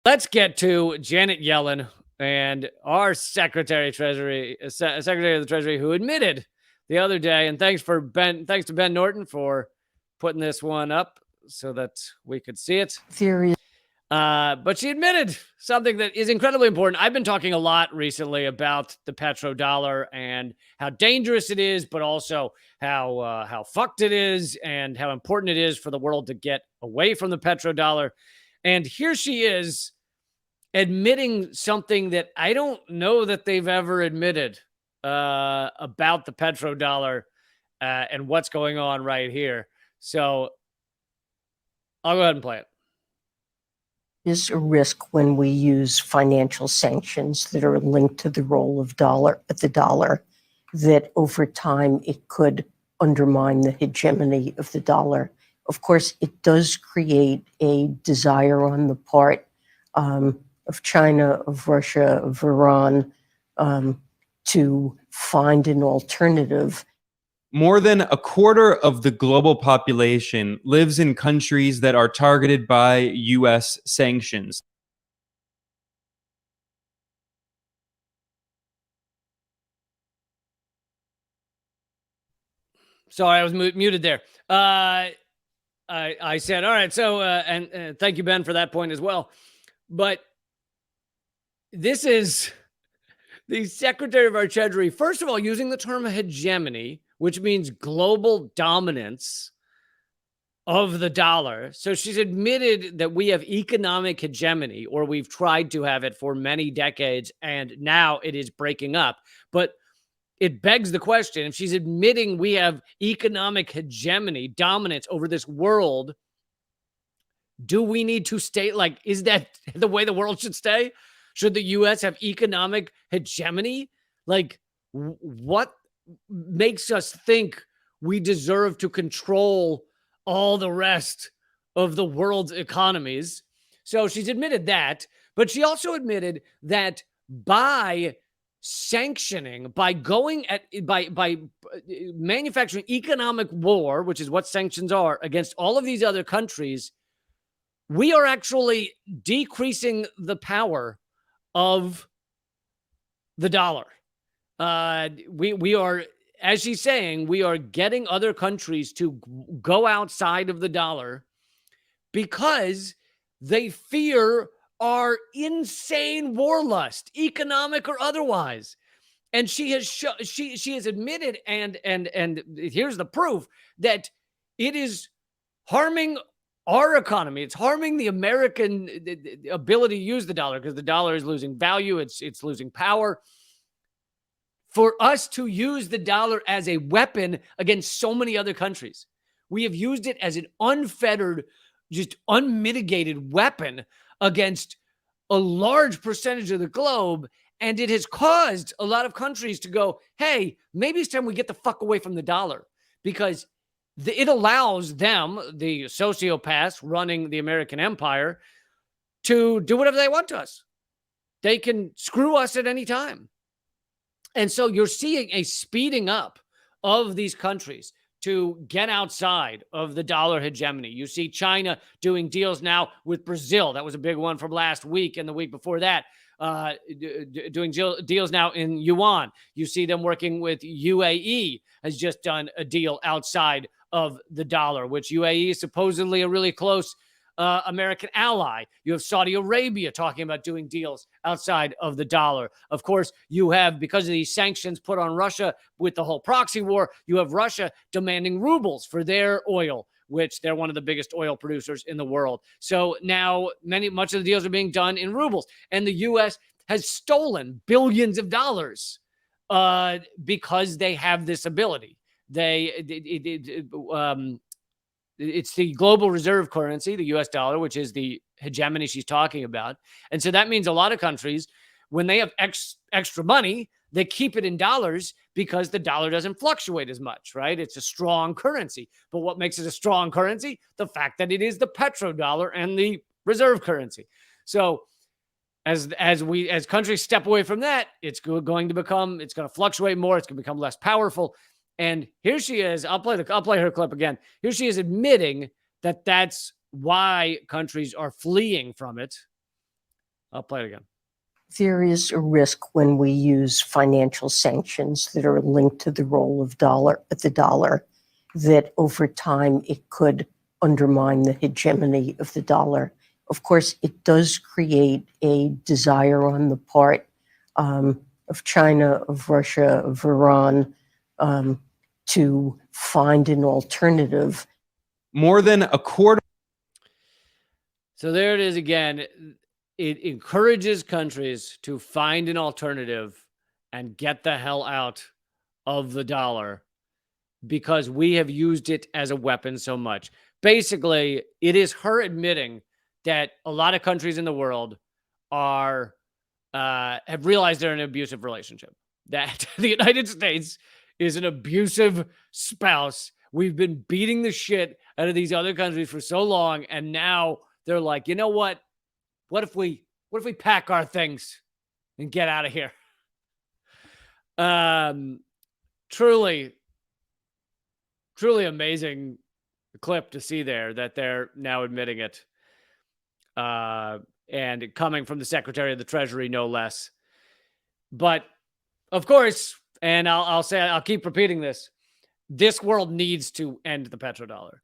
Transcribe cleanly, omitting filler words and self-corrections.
Let's get to Janet Yellen and our Secretary of the Treasury, who admitted the other day, and thanks to Ben Norton for putting this one up so that we could see it. But she admitted something that is incredibly important. I've been talking a lot recently about the petrodollar and how dangerous it is, but also how fucked it is and how important it is for the world to get away from the petrodollar. And here she is admitting something that I don't know that they've ever admitted about the petrodollar and what's going on right here. So I'll go ahead and play it. Is a risk when we use financial sanctions that are linked to the role of the dollar, that over time it could undermine the hegemony of the dollar. Of course, it does create a desire on the part of China, of Russia, of Iran to find an alternative. More than a quarter of the global population lives in countries that are targeted by U.S. sanctions. Sorry, I was muted there. I said, all right, so, and thank you, Ben, for that point as well. But this is the Secretary of our Treasury, first of all, using the term hegemony, which means global dominance of the dollar. So she's admitted that we have economic hegemony, or we've tried to have it for many decades, and now it is breaking up. But it begs the question, if she's admitting we have economic hegemony, dominance over this world, do we need to stay? Like, is that the way the world should stay? Should the U.S. have economic hegemony? Like, what makes us think we deserve to control all the rest of the world's economies? So she's admitted that, but she also admitted that by sanctioning, by manufacturing economic war, which is what sanctions are, against all of these other countries, we are actually decreasing the power of the dollar. We are, as she's saying, we are getting other countries to go outside of the dollar because they fear our insane war lust, economic or otherwise. And she has admitted, and here's the proof, that it is harming our economy. It's harming the American ability to use the dollar, because the dollar is losing value. It's losing power. For us to use the dollar as a weapon against so many other countries, we have used it as an unfettered, just unmitigated weapon against a large percentage of the globe. And it has caused a lot of countries to go, hey, maybe it's time we get the fuck away from the dollar, because it allows them, the sociopaths running the American empire, to do whatever they want to us. They can screw us at any time. And so you're seeing a speeding up of these countries to get outside of the dollar hegemony. You see China doing deals now with Brazil. That was a big one from last week and the week before that. Doing deals now in yuan. You see them working with UAE, has just done a deal outside of the dollar, which UAE is supposedly a really close American ally. You have Saudi Arabia talking about doing deals outside of the dollar. Of course, you have, because of these sanctions put on Russia with the whole proxy war, you have Russia demanding rubles for their oil, which they're one of the biggest oil producers in the world. So now much of the deals are being done in rubles. And the U.S. has stolen billions of dollars because they have this ability. It's the global reserve currency, the U.S. dollar, which is the hegemony she's talking about. And so that means a lot of countries, when they have extra money, they keep it in dollars because the dollar doesn't fluctuate as much, right? It's a strong currency. But what makes it a strong currency? The fact that it is the petrodollar and the reserve currency. So as countries step away from that, it's going to fluctuate more. It's going to become less powerful. And here she is. I'll play her clip again. Here she is admitting that that's why countries are fleeing from it. I'll play it again. There is a risk when we use financial sanctions that are linked to the role of the dollar, that over time it could undermine the hegemony of the dollar. Of course, it does create a desire on the part of China, of Russia, of Iran to find an alternative. More than a quarter. So there it is again. It encourages countries to find an alternative and get the hell out of the dollar because we have used it as a weapon so much. Basically, it is her admitting that a lot of countries in the world are have realized they're in an abusive relationship, that the United States is an abusive spouse. We've been beating the shit out of these other countries for so long, and now they're like, you know what? What if we pack our things and get out of here? Truly amazing clip to see there that they're now admitting it. And coming from the Secretary of the Treasury, no less. But of course, and I'll keep repeating this, this world needs to end the petrodollar.